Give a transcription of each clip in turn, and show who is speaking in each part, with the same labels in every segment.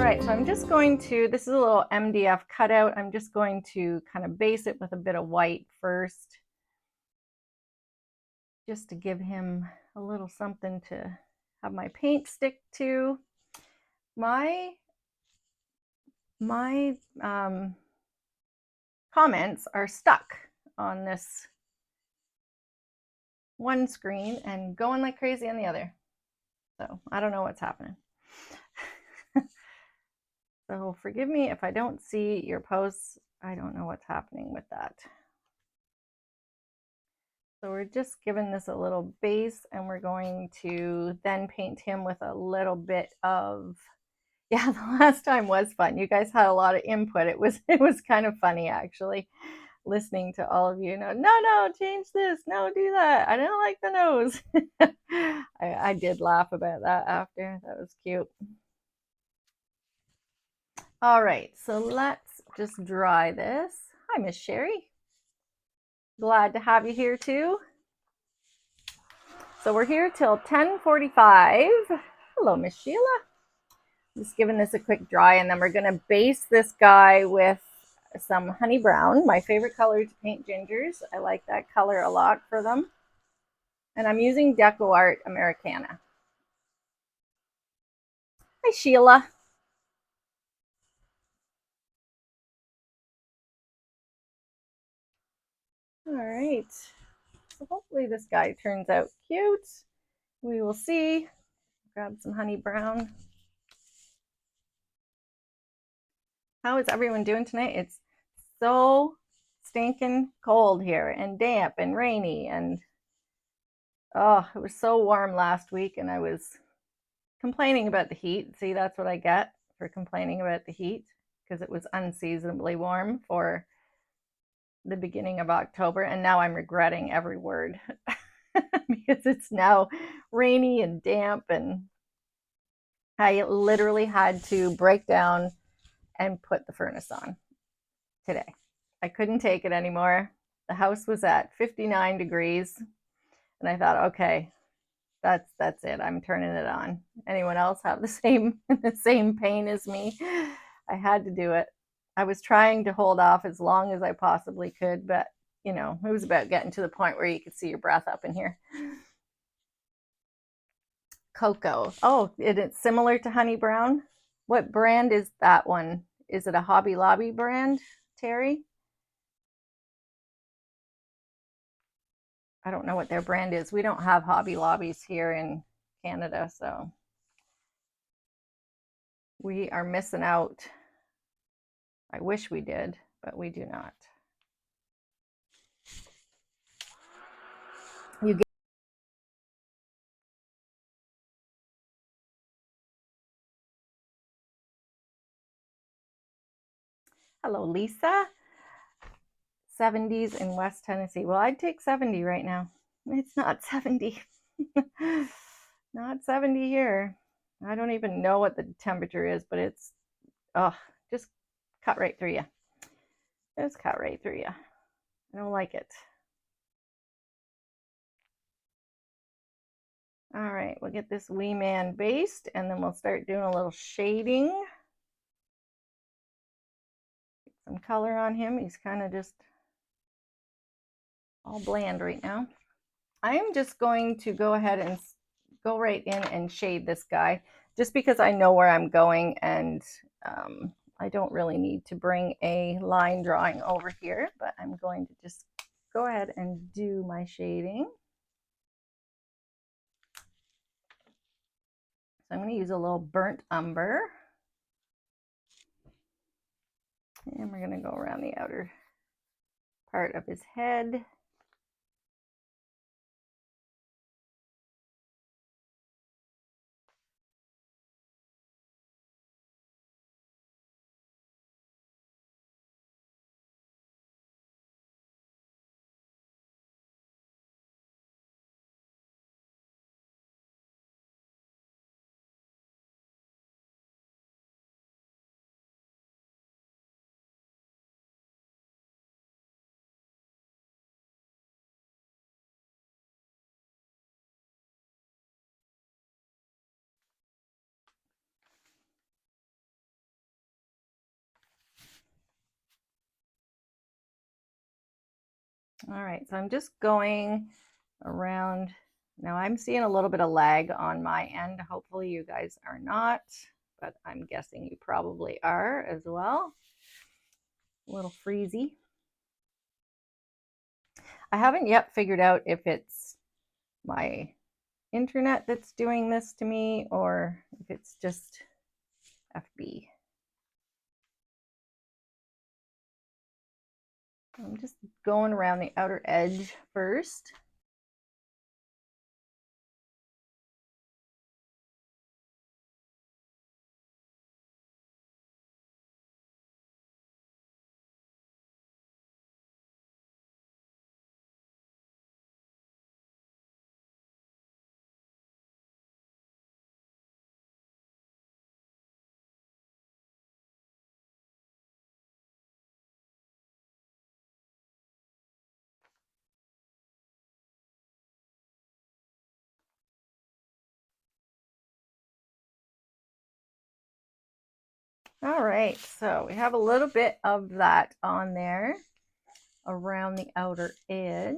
Speaker 1: right, so I'm just going to, this is a little MDF cutout. I'm just going to kind of base it with a bit of white first, just to give him a little something to have my paint stick to. My comments are stuck on this one screen and going like crazy on the other. So I don't know what's happening. So forgive me if I don't see your posts. I don't know what's happening with that. So we're just giving this a little base, and we're going to then paint him with a little bit of, yeah, the last time was fun. You guys had a lot of input. It was kind of funny actually, listening to all of you. No, change this. No, do that. I don't like the nose. I did laugh about that after. That was cute. All right, so let's just dry this. Hi, Miss Sherry. Glad to have you here too. So we're here till 10:45. Hello, Miss Sheila. Just giving this a quick dry, and then we're gonna base this guy with some honey brown, my favorite color to paint gingers. I like that color a lot for them. And I'm using Deco Art Americana. Hi, Sheila. All right. So hopefully this guy turns out cute. We will see. Grab some honey brown. How is everyone doing tonight? It's so stinking cold here and damp and rainy, and oh, it was so warm last week, and I was complaining about the heat. See, that's what I get for complaining about the heat, because it was unseasonably warm for the beginning of October, and now I'm regretting every word because it's now rainy and damp, and I literally had to break down and put the furnace on today. I couldn't take it anymore. The house was at 59 degrees, and I thought, okay, that's it. I'm turning it on. Anyone else have the same pain as me? I had to do it. I was trying to hold off as long as I possibly could, but you know, it was about getting to the point where you could see your breath up in here. Cocoa. Oh, it's similar to Honey Brown. What brand is that one? Is it a Hobby Lobby brand, Terry? I don't know what their brand is. We don't have Hobby Lobbies here in Canada, so we are missing out. I wish we did, but we do not. You get Hello, Lisa. 70s in West Tennessee. Well, I'd take 70 right now. It's not 70. Not 70 here. I don't even know what the temperature is, but it's, oh, just cut right through you. Just cut right through you. I don't like it. All right, we'll get this wee man based, and then we'll start doing a little shading. Get some color on him. He's kind of just all bland right now. I'm just going to go ahead and go right in and shade this guy, just because I know where I'm going, and I don't really need to bring a line drawing over here, but I'm going to just go ahead and do my shading. So I'm going to use a little burnt umber, and we're going to go around the outer part of his head. All right, so I'm just going around. Now I'm seeing a little bit of lag on my end. Hopefully you guys are not, but I'm guessing you probably are as well. A little freezy. I haven't yet figured out if it's my internet that's doing this to me or if it's just FB. I'm just going around the outer edge first. All right, so we have a little bit of that on there around the outer edge.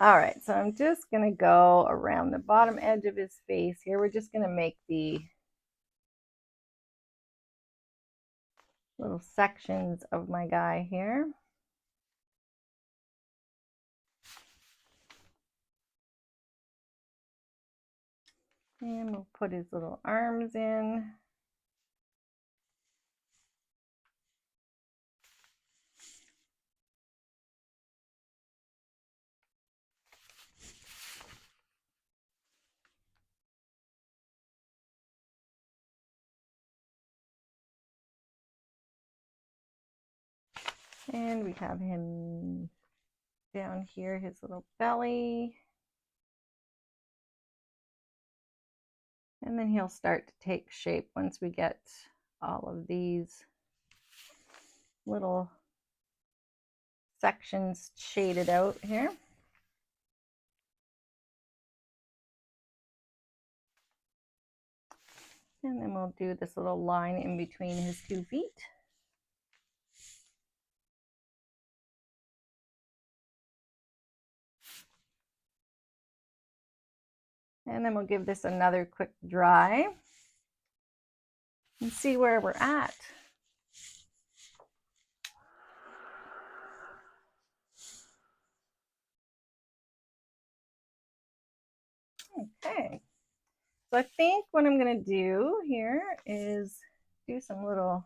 Speaker 1: All right, so I'm just gonna go around the bottom edge of his face here. We're just gonna make the little sections of my guy here. And we'll put his little arms in. And we have him down here, his little belly. And then he'll start to take shape once we get all of these little sections shaded out here. And then we'll do this little line in between his 2 feet. And then we'll give this another quick dry and see where we're at. Okay, so I think what I'm going to do here is do some little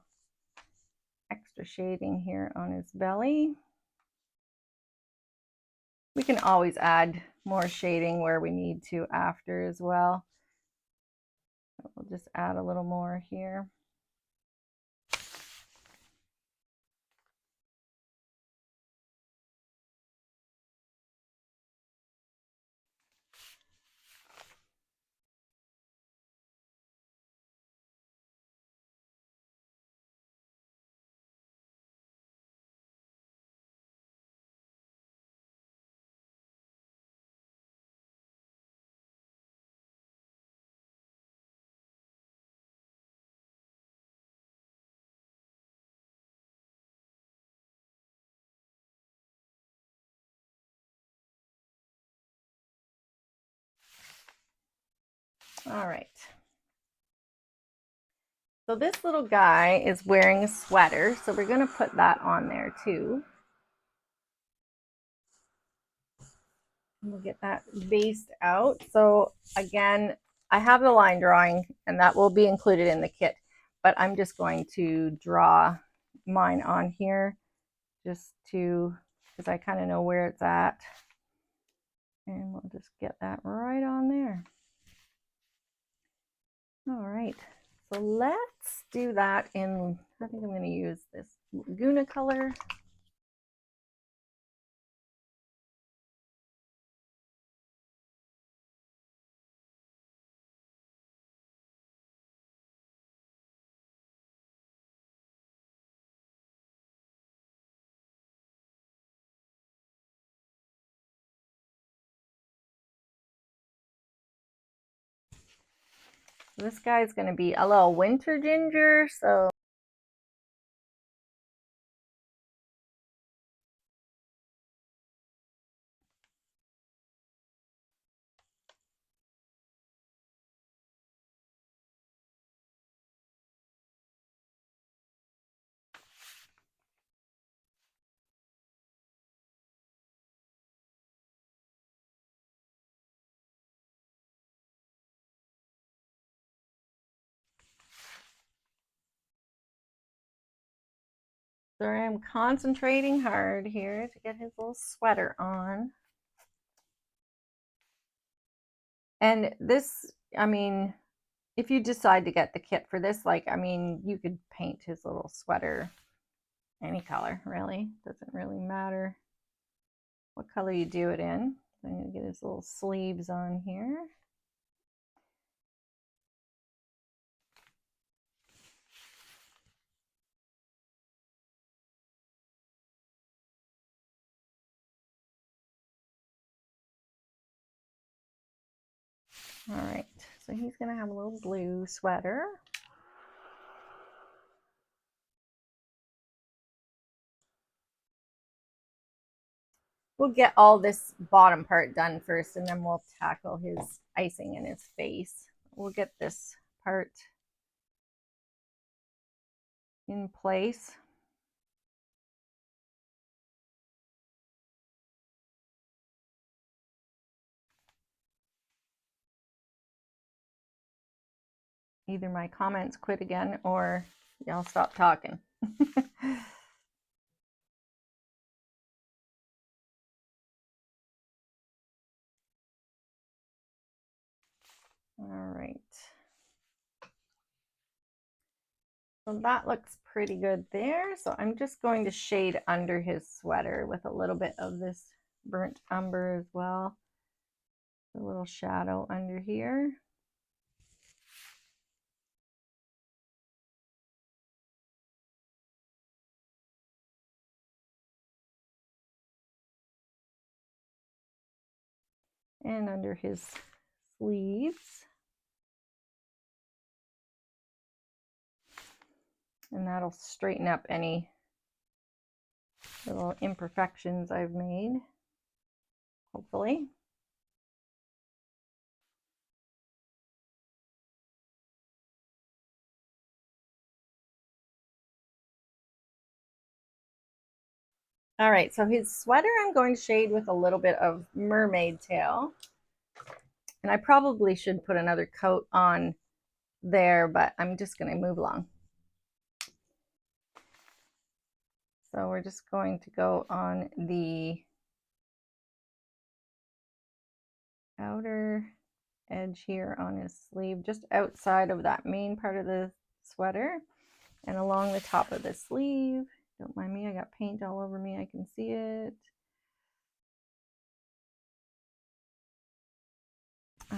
Speaker 1: extra shading here on his belly. We can always add more shading where we need to after as well. We'll just add a little more here. All right. So this little guy is wearing a sweater, so we're going to put that on there too. We'll get that based out. So again, I have the line drawing and that will be included in the kit, but I'm just going to draw mine on here just to, because I kind of know where it's at. And we'll just get that right on there. All right, so let's do that in, I think I'm going to use this Laguna color. This guy's going to be a little winter ginger, so I'm concentrating hard here to get his little sweater on. And this, I mean, if you decide to get the kit for this, like, I mean, you could paint his little sweater any color, really. Doesn't really matter what color you do it in. So I'm going to get his little sleeves on here. All right, so he's going to have a little blue sweater. We'll get all this bottom part done first, and then we'll tackle his icing in his face. We'll get this part in place. Either my comments quit again or y'all stop talking. All right. So that looks pretty good there. So I'm just going to shade under his sweater with a little bit of this burnt umber as well. A little shadow under here. And under his sleeves. And that'll straighten up any little imperfections I've made, hopefully. All right, so his sweater I'm going to shade with a little bit of mermaid tail. And I probably should put another coat on there, but I'm just going to move along. So we're just going to go on the outer edge here on his sleeve, just outside of that main part of the sweater and along the top of the sleeve. Don't mind me, I got paint all over me, I can see it.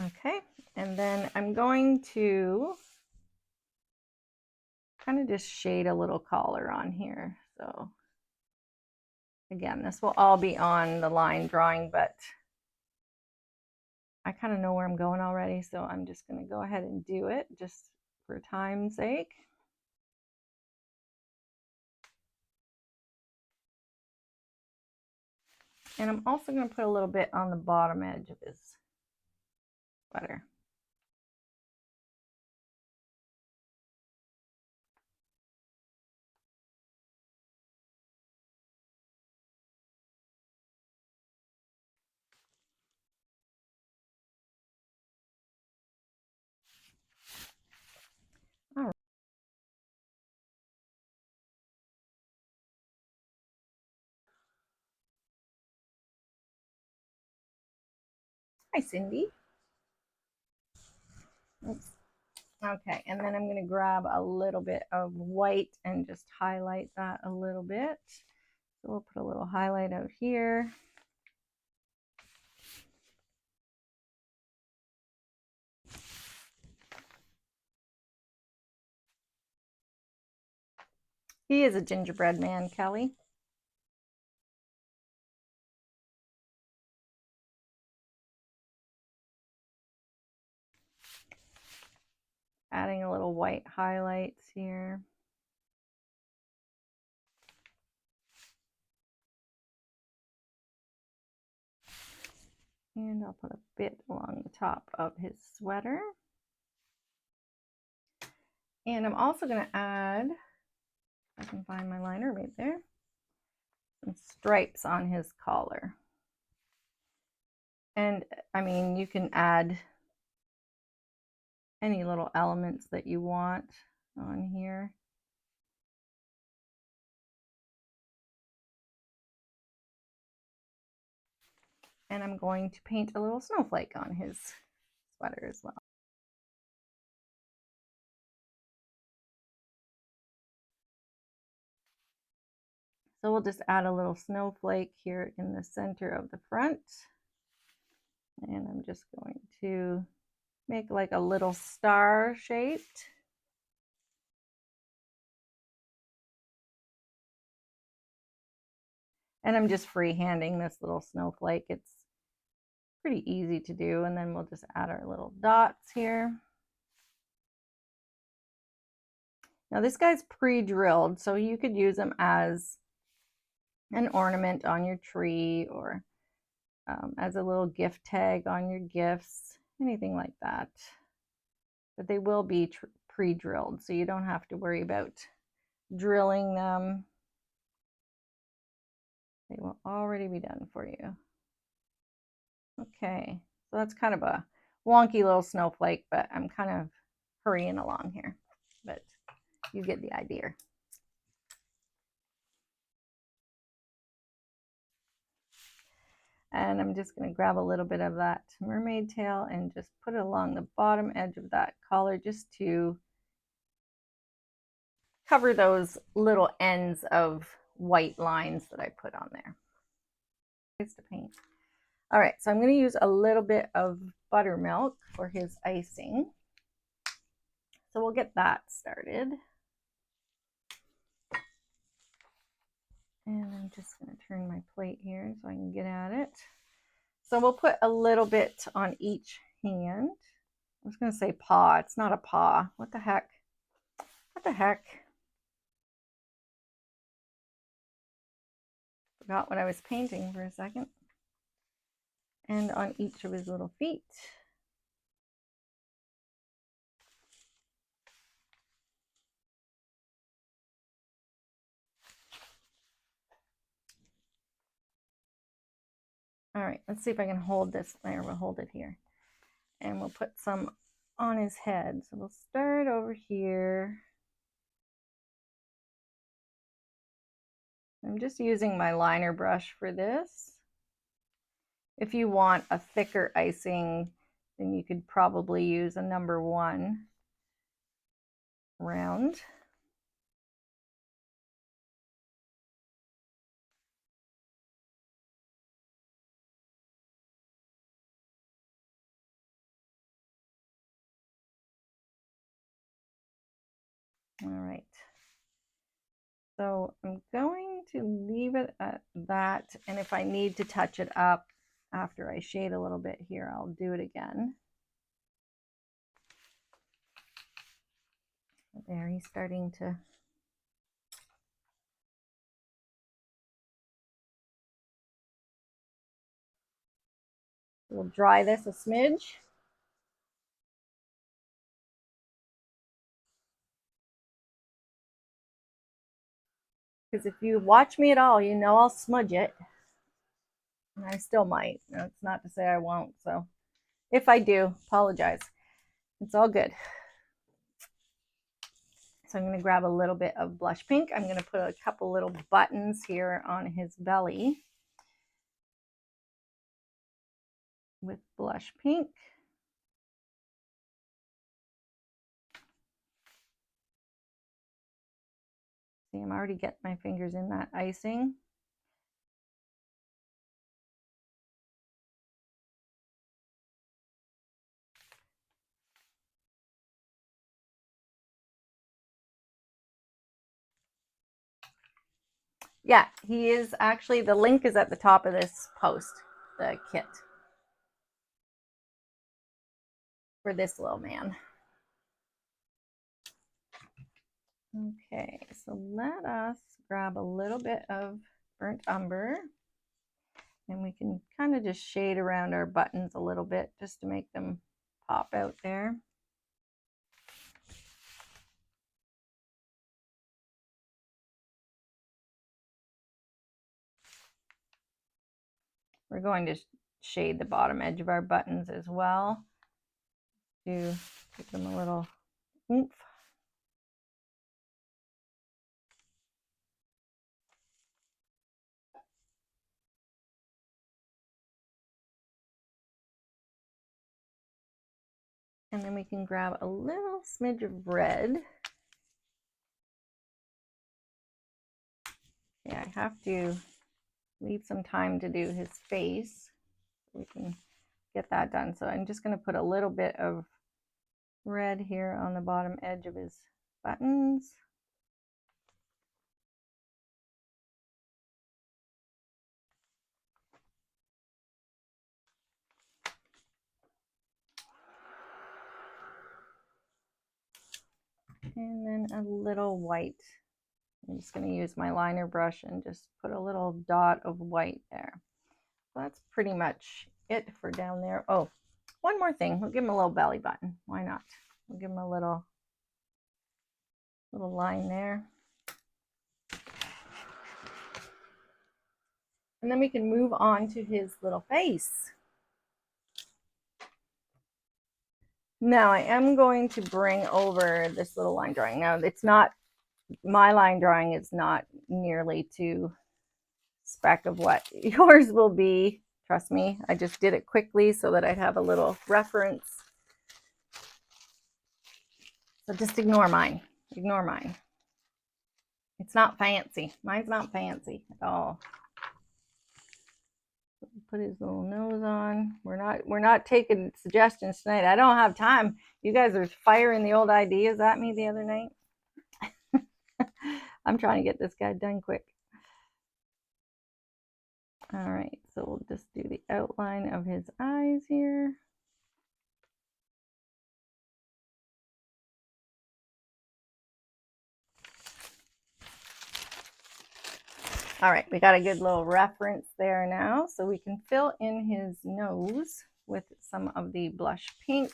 Speaker 1: Okay, and then I'm going to kind of just shade a little collar on here. So again, this will all be on the line drawing, but I kind of know where I'm going already, so I'm just going to go ahead and do it just for time's sake. And I'm also going to put a little bit on the bottom edge of his sweater. All right. Hi, Cindy. Oops. Okay, and then I'm going to grab a little bit of white and just highlight that a little bit. So we'll put a little highlight out here. He is a gingerbread man, Kelly. adding a little white highlights here. And I'll put a bit along the top of his sweater. And I'm also going to add, if I can find my liner right there, some stripes on his collar. And I mean, you can add any little elements that you want on here. And I'm going to paint a little snowflake on his sweater as well. So we'll just add a little snowflake here in the center of the front. And I'm just going to make like a little star shaped. And I'm just freehanding this little snowflake. It's pretty easy to do. And then we'll just add our little dots here. Now this guy's pre-drilled, so you could use them as an ornament on your tree or as a little gift tag on your gifts, anything like that. But they will be pre-drilled, so you don't have to worry about drilling them. They will already be done for you. Okay, so that's kind of a wonky little snowflake, but I'm kind of hurrying along here, but you get the idea. And I'm just going to grab a little bit of that mermaid tail and just put it along the bottom edge of that collar just to cover those little ends of white lines that I put on there. It's to paint. All right, so I'm going to use a little bit of buttermilk for his icing. So we'll get that started. And I'm just going to turn my plate here so I can get at it. So we'll put a little bit on each hand. I was going to say paw. It's not a paw. What the heck? What the heck? Forgot what I was painting for a second. And on each of his little feet. All right, let's see if I can hold this there. We'll hold it here. And we'll put some on his head. So we'll start over here. I'm just using my liner brush for this. If you want a thicker icing, then you could probably use a number 1 round. All right. So I'm going to leave it at that. And if I need to touch it up after I shade a little bit here, I'll do it again. There, he's starting to we'll dry this a smidge. Because if you watch me at all, you know I'll smudge it. And I still might. No, it's not to say I won't. So if I do, apologize. It's all good. So I'm going to grab a little bit of blush pink. I'm going to put a couple little buttons here on his belly with blush pink. See, I'm already getting my fingers in that icing. Yeah, he is actually, the link is at the top of this post, the kit for this little man. Okay, so let us grab a little bit of burnt umber, and we can kind of just shade around our buttons a little bit just to make them pop out there. We're going to shade the bottom edge of our buttons as well to give them a little oomph. And then we can grab a little smidge of red. Yeah, I have to leave some time to do his face so we can get that done. So I'm just going to put a little bit of red here on the bottom edge of his buttons. And then a little white. I'm just going to use my liner brush and just put a little dot of white there. So that's pretty much it for down there. Oh, one more thing. We'll give him a little belly button. Why not? We'll give him a little line there. And then we can move on to his little face. Now I am going to bring over this little line drawing. Now it's not, my line drawing is not nearly to spec of what yours will be. Trust me, I just did it quickly so that I'd have a little reference. So just ignore mine. Ignore mine. It's not fancy. Mine's not fancy at all. Put his little nose on. We're not taking suggestions tonight. I don't have time. You guys are firing the old ideas at me the other night. I'm trying to get this guy done quick. All right, so we'll just do the outline of his eyes here. All right, we got a good little reference there now, so we can fill in his nose with some of the blush pink.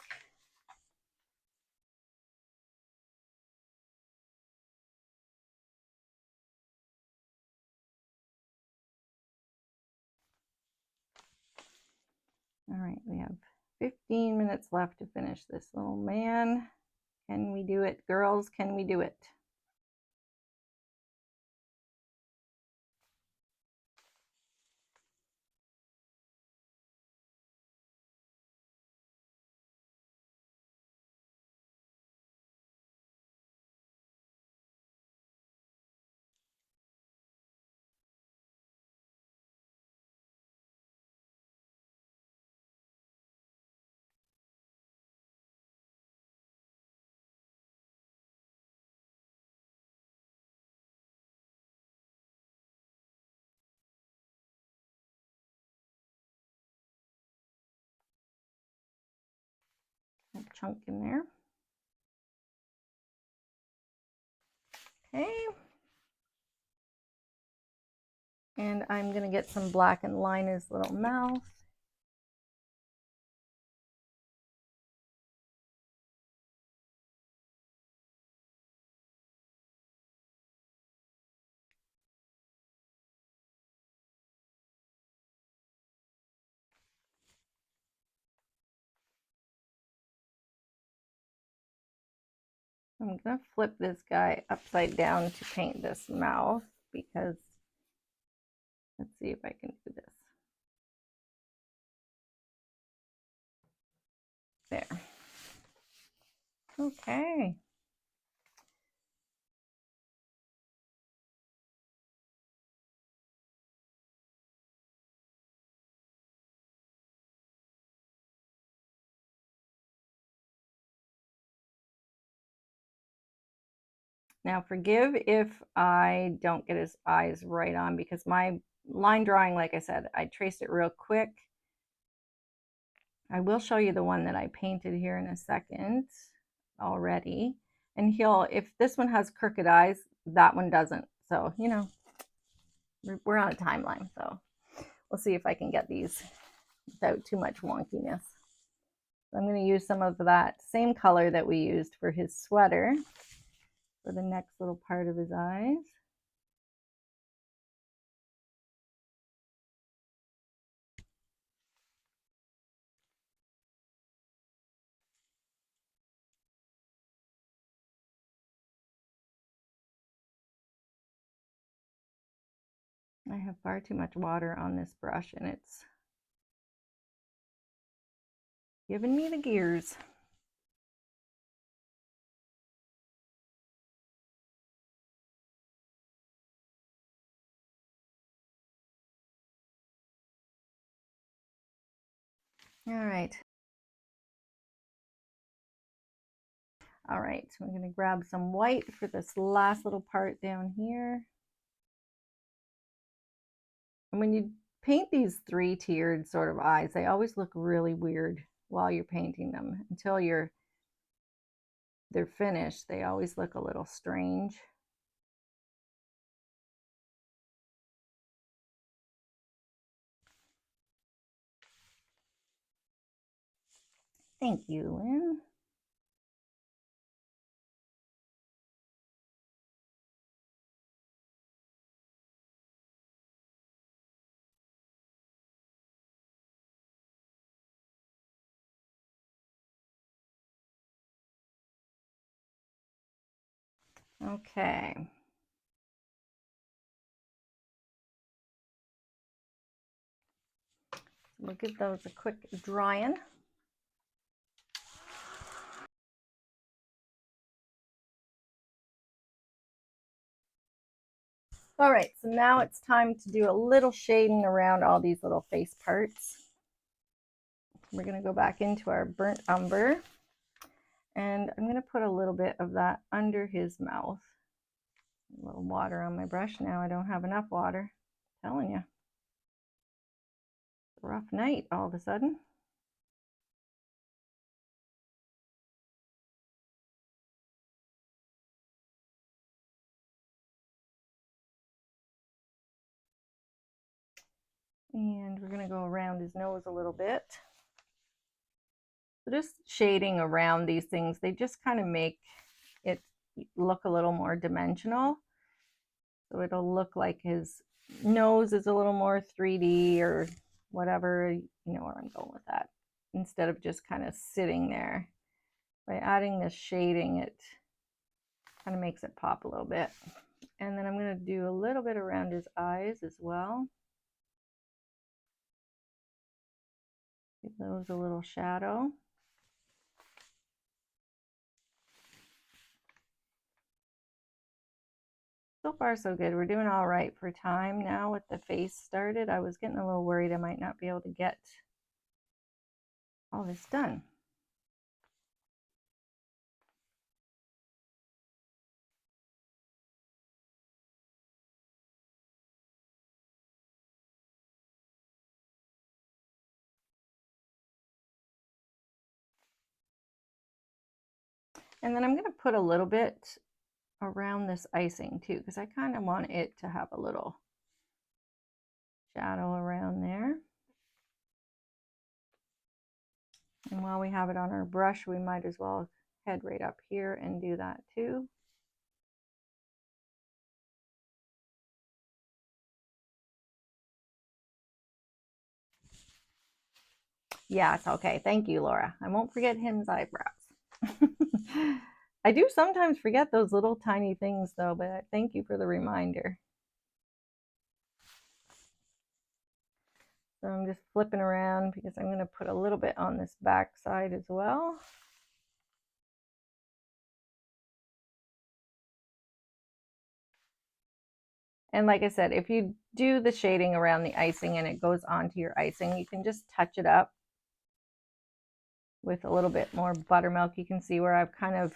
Speaker 1: All right, we have 15 minutes left to finish this little man. Can we do it, girls? Can we do it? A chunk in there. Okay. And I'm going to get some black and line his little mouth. I'm going to flip this guy upside down to paint this mouth because let's see if I can do this. There. Okay. Now forgive if I don't get his eyes right on because my line drawing, like I said, I traced it real quick. I will show you the one that I painted here in a second already. And if this one has crooked eyes, that one doesn't. So, you know, we're on a timeline. So we'll see if I can get these without too much wonkiness. So I'm going to use some of that same color that we used for his sweater for the next little part of his eyes. I have far too much water on this brush and it's giving me the gears. All right. All right, so I'm going to grab some white for this last little part down here. And when you paint these three-tiered sort of eyes, they always look really weird while you're painting them. Until they're finished, they always look a little strange. Thank you, Lynn. Okay. We'll give those a quick drying. All right, so now it's time to do a little shading around all these little face parts. We're going to go back into our burnt umber, and I'm going to put a little bit of that under his mouth. A little water on my brush now. I don't have enough water. I'm telling you. Rough night all of a sudden. And we're going to go around his nose a little bit. So just shading around these things, they just kind of make it look a little more dimensional. So it'll look like his nose is a little more 3D or whatever, you know where I'm going with that. Instead of just kind of sitting there. By adding this shading, it kind of makes it pop a little bit. And then I'm going to do a little bit around his eyes as well. Give those a little shadow. So far so good. We're doing all right for time now with the face started. I was getting a little worried I might not be able to get all this done. And then I'm going to put a little bit around this icing too, because I kind of want it to have a little shadow around there. And while we have it on our brush, we might as well head right up here and do that too. Yeah, it's okay. Thank you, Laura. I won't forget him's eyebrows. I do sometimes forget those little tiny things though, but thank you for the reminder. So I'm just flipping around because I'm going to put a little bit on this back side as well. And like I said, if you do the shading around the icing and it goes onto your icing, you can just touch it up with a little bit more buttermilk. You can see where I've kind of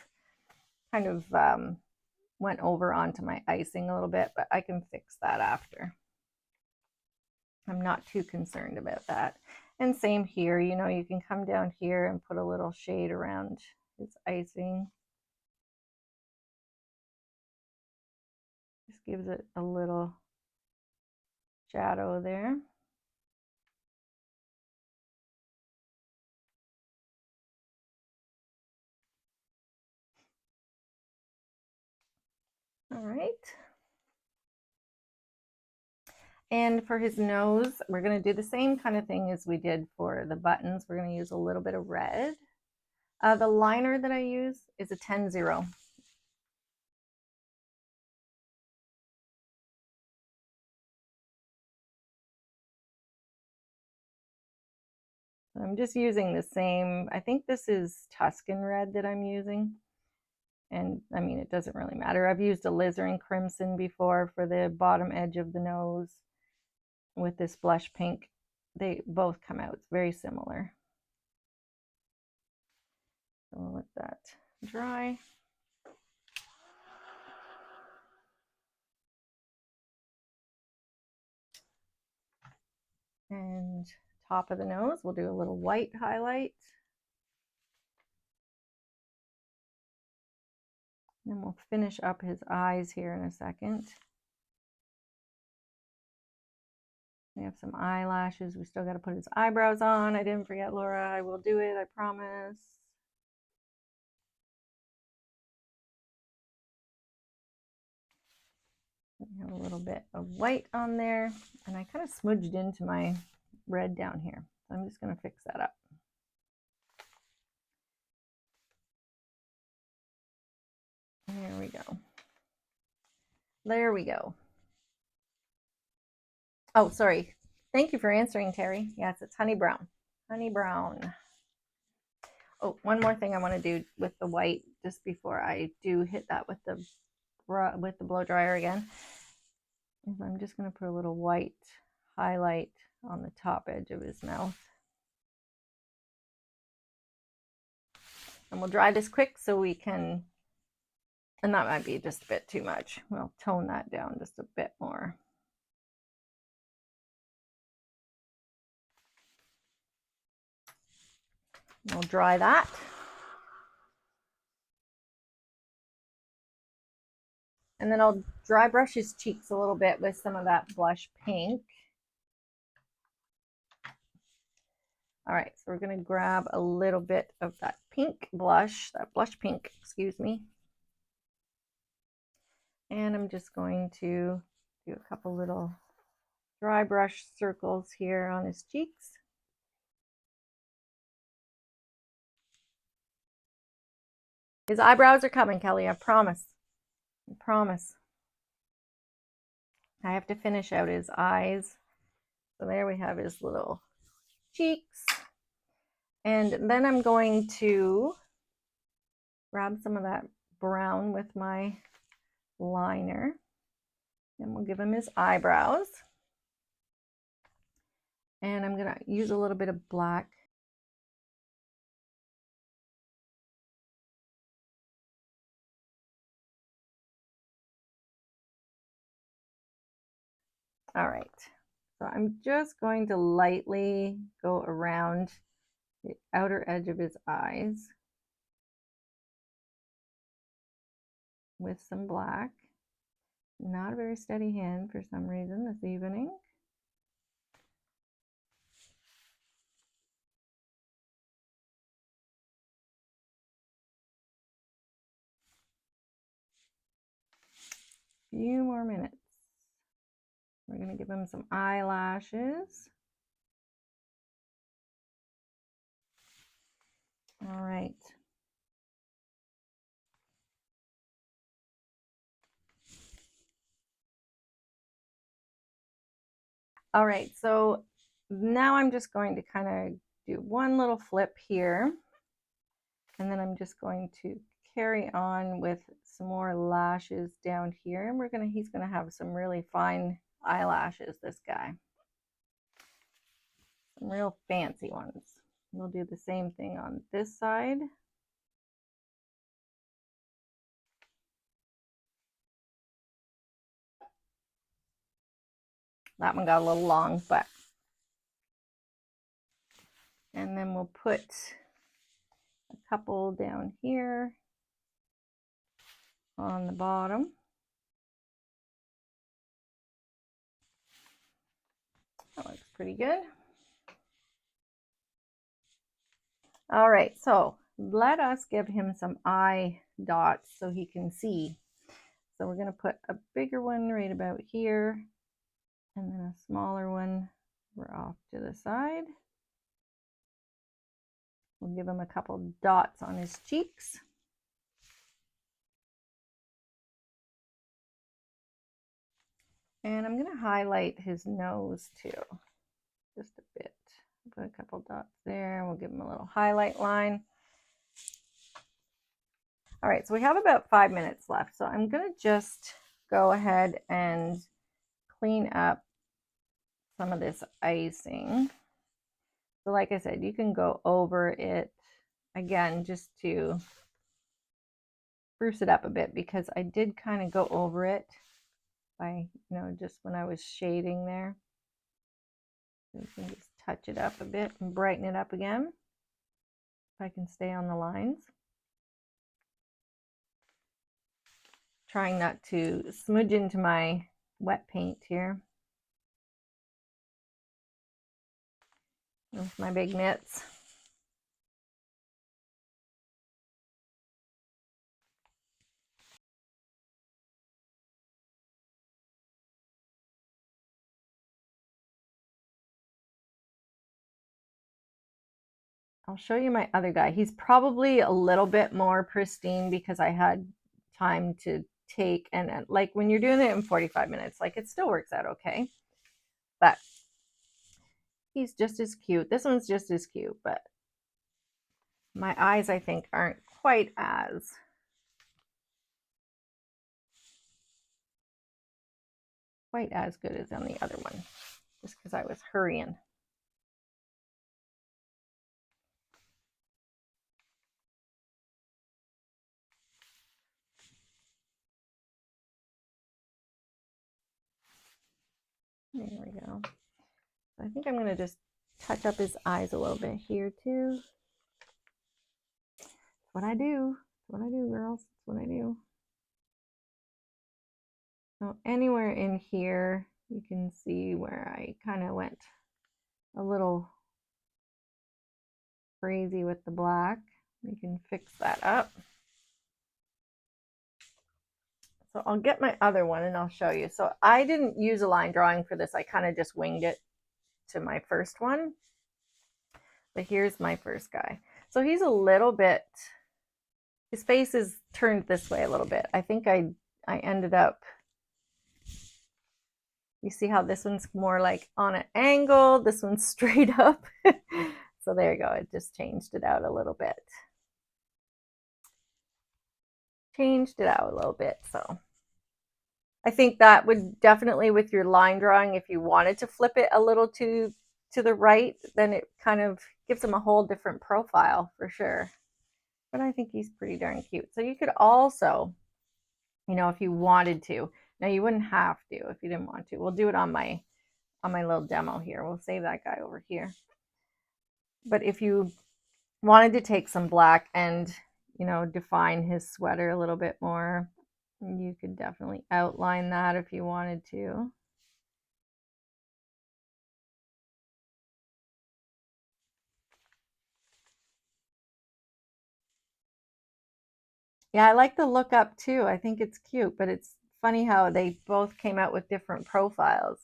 Speaker 1: went over onto my icing a little bit, but I can fix that after. I'm not too concerned about that. And same here, you know, you can come down here and put a little shade around his icing. gives it a little shadow there. All right. And for his nose, we're going to do the same kind of thing as we did for the buttons. We're going to use a little bit of red. The liner that I use is a 10-0. I'm just using the same, I think this is Tuscan red that I'm using. And I mean, it doesn't really matter. I've used alizarin crimson before for the bottom edge of the nose with this blush pink. They both come out very similar. So we'll let that dry. And top of the nose, we'll do a little white highlight. And we'll finish up his eyes here in a second. We have some eyelashes. We still got to put his eyebrows on. I didn't forget, Laura. I will do it, I promise. We have a little bit of white on there, and I kind of smudged into my red down here. So I'm just going to fix that up. There we go. There we go. Oh, sorry. Thank you for answering, Terry. Yes, it's honey brown. Honey brown. Oh, one more thing I want to do with the white just before I do hit that with the blow dryer again is I'm just going to put a little white highlight on the top edge of his mouth. And we'll dry this quick so we can, and that might be just a bit too much. We'll tone that down just a bit more. We'll dry that. And then I'll dry brush his cheeks a little bit with some of that blush pink. All right, so we're going to grab a little bit of that pink blush, that blush pink, excuse me. And I'm just going to do a couple little dry brush circles here on his cheeks. His eyebrows are coming, Kelly, I promise. I promise. I have to finish out his eyes. So there we have his little cheeks. And then I'm going to grab some of that brown with my liner. And we'll give him his eyebrows. And I'm going to use a little bit of black. All right. So I'm just going to lightly go around the outer edge of his eyes with some black. Not a very steady hand for some reason this evening. Few more minutes. We're going to give him some eyelashes. All right. All right, so now I'm just going to kind of do one little flip here. And then I'm just going to carry on with some more lashes down here. And he's gonna have some really fine eyelashes, this guy. Some real fancy ones. We'll do the same thing on this side. That one got a little long, but. And then we'll put a couple down here on the bottom. That looks pretty good. All right, so let us give him some eye dots so he can see. So we're going to put a bigger one right about here, and then a smaller one we're off to the side. We'll give him a couple dots on his cheeks. And I'm going to highlight his nose too, just a bit. Put a couple dots there. We'll give him a little highlight line. All right, so we have about 5 minutes left. So I'm going to just go ahead and clean up some of this icing. So like I said, you can go over it again just to spruce it up a bit, because I did kind of go over it by, just when I was shading there. So you can just touch it up a bit and brighten it up again if I can stay on the lines. Trying not to smudge into my wet paint here with my big mitts. I'll show you my other guy. He's probably a little bit more pristine because I had time to take, and like when you're doing it in 45 minutes, like it still works out okay. But he's just as cute. This one's just as cute, but my eyes, I think, aren't quite as good as on the other one, just because I was hurrying. There we go. I think I'm going to just touch up his eyes a little bit here too. That's what I do. That's what I do, girls. That's what I do. So anywhere in here, you can see where I kind of went a little crazy with the black. We can fix that up. So I'll get my other one and I'll show you. So I didn't use a line drawing for this. I kind of just winged it to my first one. But here's my first guy. So he's a little bit, his face is turned this way a little bit. I think I ended up, you see how this one's more like on an angle, this one's straight up. So there you go. It just changed it out a little bit. So I think that would definitely, with your line drawing, if you wanted to flip it a little to the right, then it kind of gives him a whole different profile for sure. But I think he's pretty darn cute. So you could also, if you wanted to, now you wouldn't have to if you didn't want to. We'll do it on my little demo here. We'll save that guy over here. But if you wanted to take some black and, define his sweater a little bit more, you could definitely outline that if you wanted to. Yeah, I like the look up too. I think it's cute, but it's funny how they both came out with different profiles.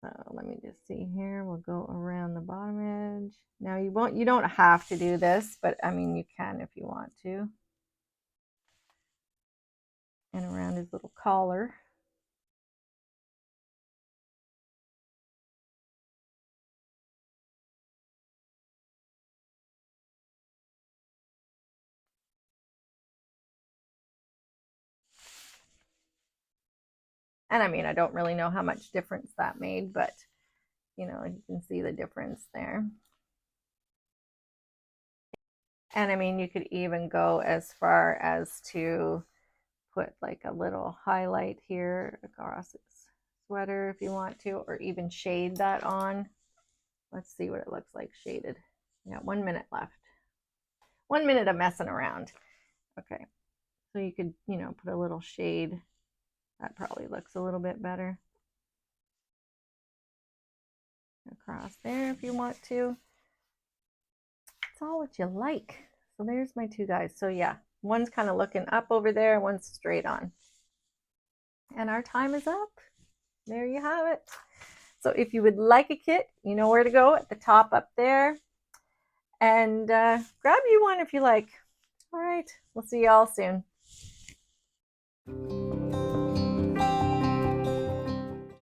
Speaker 1: So let me just see here. We'll go around the bottom edge. Now you don't have to do this, but I mean, you can if you want to. And around his little collar. And I mean, I don't really know how much difference that made, but you can see the difference there. And I mean, you could even go as far as to put like a little highlight here across his sweater if you want to, or even shade that on. Let's see what it looks like shaded. We got 1 minute left. 1 minute of messing around. Okay, so you could, put a little shade That probably looks a little bit better. Across there if you want to. It's all what you like. So there's my two guys. So yeah, one's kind of looking up over there, one's straight on. And our time is up. There you have it. So if you would like a kit, you know where to go at the top up there. And grab you one if you like. All right, we'll see you all soon.